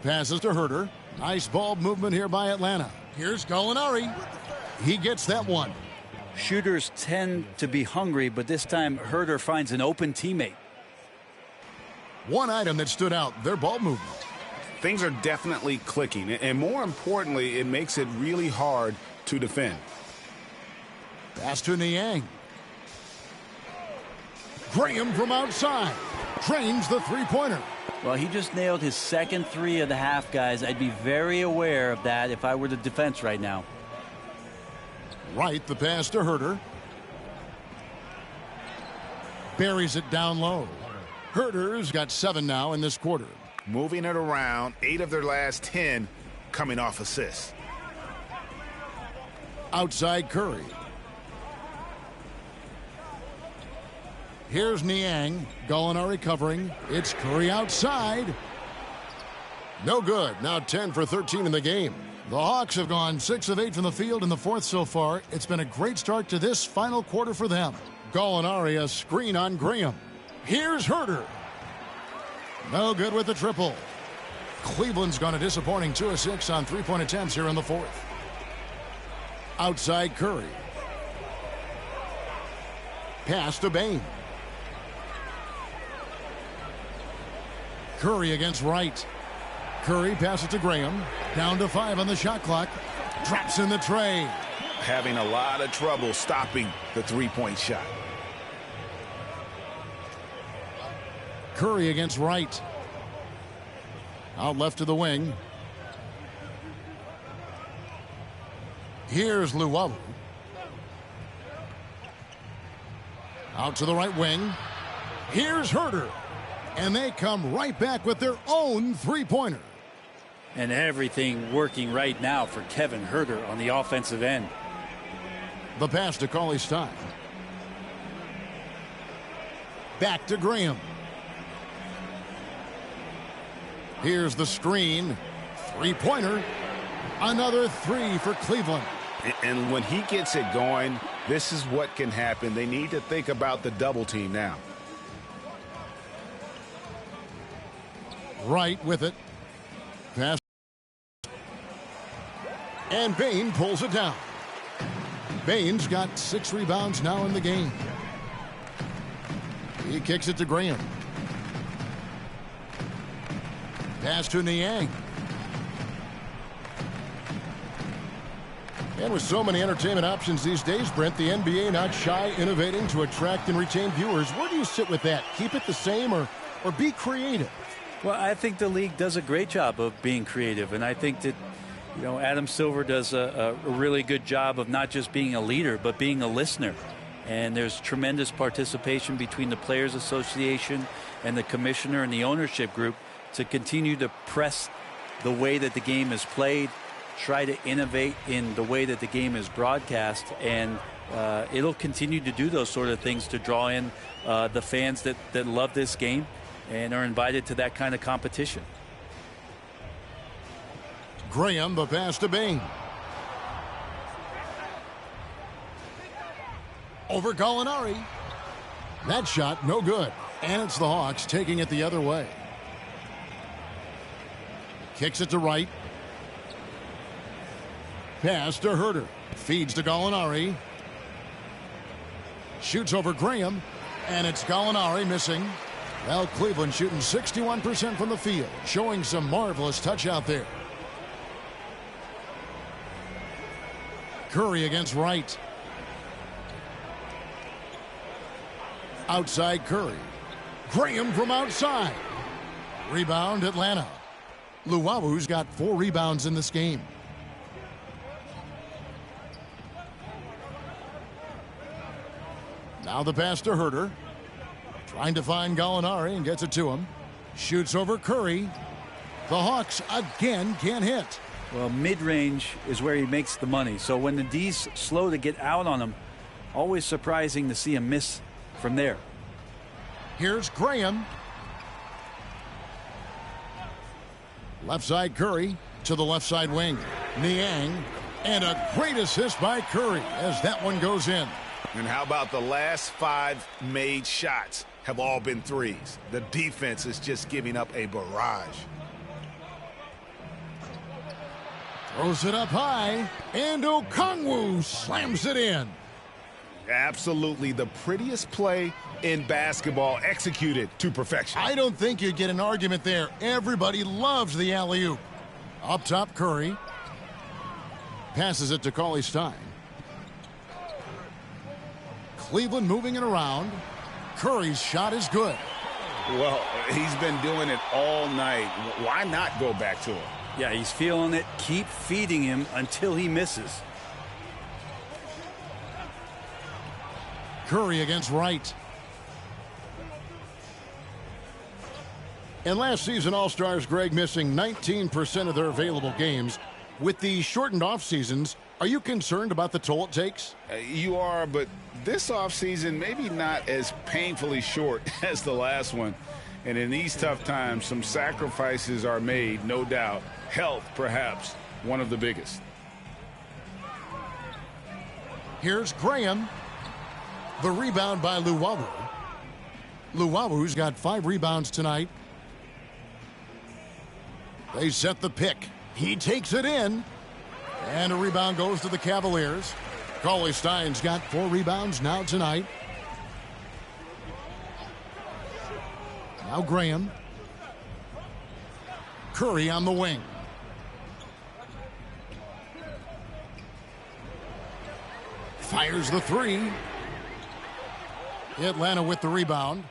Passes to Huerter. Nice ball movement here by Atlanta. Here's Gallinari. He gets that one. Shooters tend to be hungry, but this time Huerter finds an open teammate. One item that stood out, their ball movement. Things are definitely clicking, and more importantly, it makes it really hard to defend. Pass to Niang. Graham from outside. Drains the three-pointer. Well, he just nailed his second three of the half, guys. I'd be very aware of that if I were the defense right now. Right, the pass to Huerter. Buries it down low. Huerter's got 7 now in this quarter. Moving it around, 8 of their last 10 coming off assists. Outside Curry. Here's Niang. Gallinari covering. It's Curry outside. No good. Now 10 for 13 in the game. The Hawks have gone 6 of 8 from the field in the fourth so far. It's been a great start to this final quarter for them. Gallinari, a screen on Graham. Here's Huerter. No good with the triple. Cleveland's gone a disappointing 2 of 6 on three-point attempts here in the fourth. Outside Curry. Pass to Bane. Curry against Wright. Curry passes to Graham. Down to 5 on the shot clock. Drops in the tray. Having a lot of trouble stopping the three-point shot. Curry against Wright. Out left to the wing. Here's Luwawu. Out to the right wing. Here's Huerter. And they come right back with their own three-pointer. And everything working right now for Kevin Huerter on the offensive end. The pass to Cauley-Stein. Back to Graham. Here's the screen. Three-pointer. Another 3 for Cleveland. And when he gets it going, this is what can happen. They need to think about the double team now. Right with it. Pass. And Bane pulls it down. Bane's got 6 rebounds now in the game. He kicks it to Graham. Pass to Niang. And with so many entertainment options these days, Brent, the NBA not shy innovating to attract and retain viewers. Where do you sit with that? Keep it the same or be creative? Well, I think the league does a great job of being creative, and I think that, you know, Adam Silver does a really good job of not just being a leader, but being a listener. And there's tremendous participation between the Players Association and the commissioner and the ownership group to continue to press the way that the game is played, try to innovate in the way that the game is broadcast, and it'll continue to do those sort of things to draw in the fans that love this game and are invited to that kind of competition. Graham, the pass to Bane. Over Gallinari. That shot, no good. And it's the Hawks taking it the other way. Kicks it to Wright. Pass to Huerter. Feeds to Gallinari. Shoots over Graham. And it's Gallinari missing. Well, Cleveland shooting 61% from the field, showing some marvelous touch out there. Curry against Wright. Outside Curry. Graham from outside. Rebound Atlanta. Luwawu's got 4 rebounds in this game. Now the pass to Herter. Trying to find Gallinari and gets it to him. Shoots over Curry. The Hawks again can't hit. Well, mid-range is where he makes the money. So when the D's slow to get out on him, always surprising to see him miss from there. Here's Graham. Left side Curry to the left side wing. Niang. And a great assist by Curry as that one goes in. And how about the last 5 made shots have all been threes? The defense is just giving up a barrage. Throws it up high, and Okongwu slams it in. Absolutely the prettiest play in basketball, executed to perfection. I don't think you'd get an argument there. Everybody loves the alley-oop. Up top, Curry. Passes it to Cauley-Stein. Cleveland moving it around. Curry's shot is good. Well, he's been doing it all night. Why not go back to him? Yeah, he's feeling it. Keep feeding him until he misses. Curry against Wright. And last season, All-Stars, Greg, missing 19% of their available games. With the shortened off seasons, are you concerned about the toll it takes? You are, but this offseason maybe not as painfully short as the last one. And in these tough times, some sacrifices are made, no doubt. Health, perhaps, one of the biggest. Here's Graham. The rebound by Luwawu. Luwawu's got 5 rebounds tonight. They set the pick. He takes it in. And a rebound goes to the Cavaliers. Cauley-Stein's got 4 rebounds now tonight. Now Graham. Curry on the wing. Fires the 3. Atlanta with the rebound.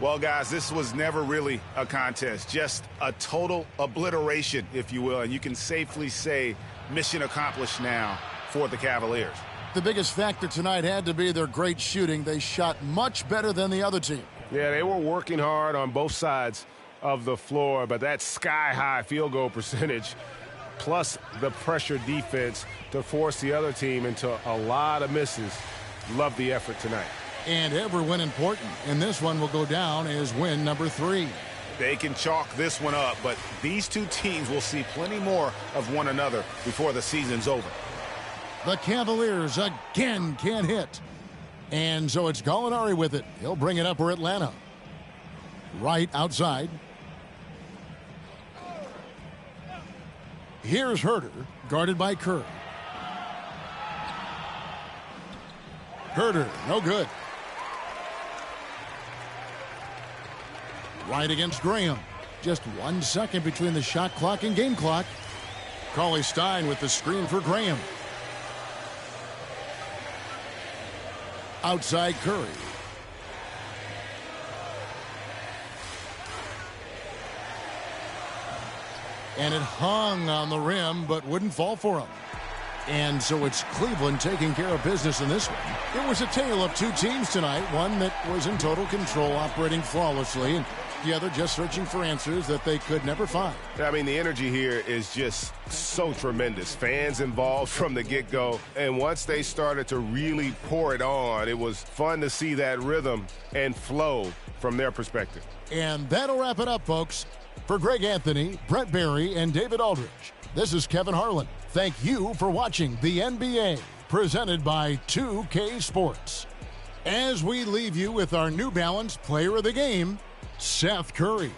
Well, guys, this was never really a contest. Just a total obliteration, if you will. And you can safely say mission accomplished now for the Cavaliers. The biggest factor tonight had to be their great shooting. They shot much better than the other team. Yeah, they were working hard on both sides of the floor, but that sky-high field goal percentage plus the pressure defense to force the other team into a lot of misses. Love the effort tonight. And every win important. And this one will go down as win number 3. They can chalk this one up, but these two teams will see plenty more of one another before the season's over. The Cavaliers again can't hit. And so it's Gallinari with it. He'll bring it up for Atlanta. Right outside. Here's Herter, guarded by Curry. Herter, no good. Right against Graham. Just 1 second between the shot clock and game clock. Cauley-Stein with the screen for Graham. Outside Curry. And it hung on the rim, but wouldn't fall for him. And so it's Cleveland taking care of business in this one. It was a tale of 2 teams tonight. One that was in total control, operating flawlessly, and the other just searching for answers that they could never find. I mean, the energy here is just so tremendous. Fans involved from the get-go. And once they started to really pour it on, it was fun to see that rhythm and flow from their perspective. And that'll wrap it up, folks. For Greg Anthony, Brett Barry, and David Aldridge, this is Kevin Harlan. Thank you for watching the NBA, presented by 2K Sports. As we leave you with our New Balance Player of the Game, Seth Curry.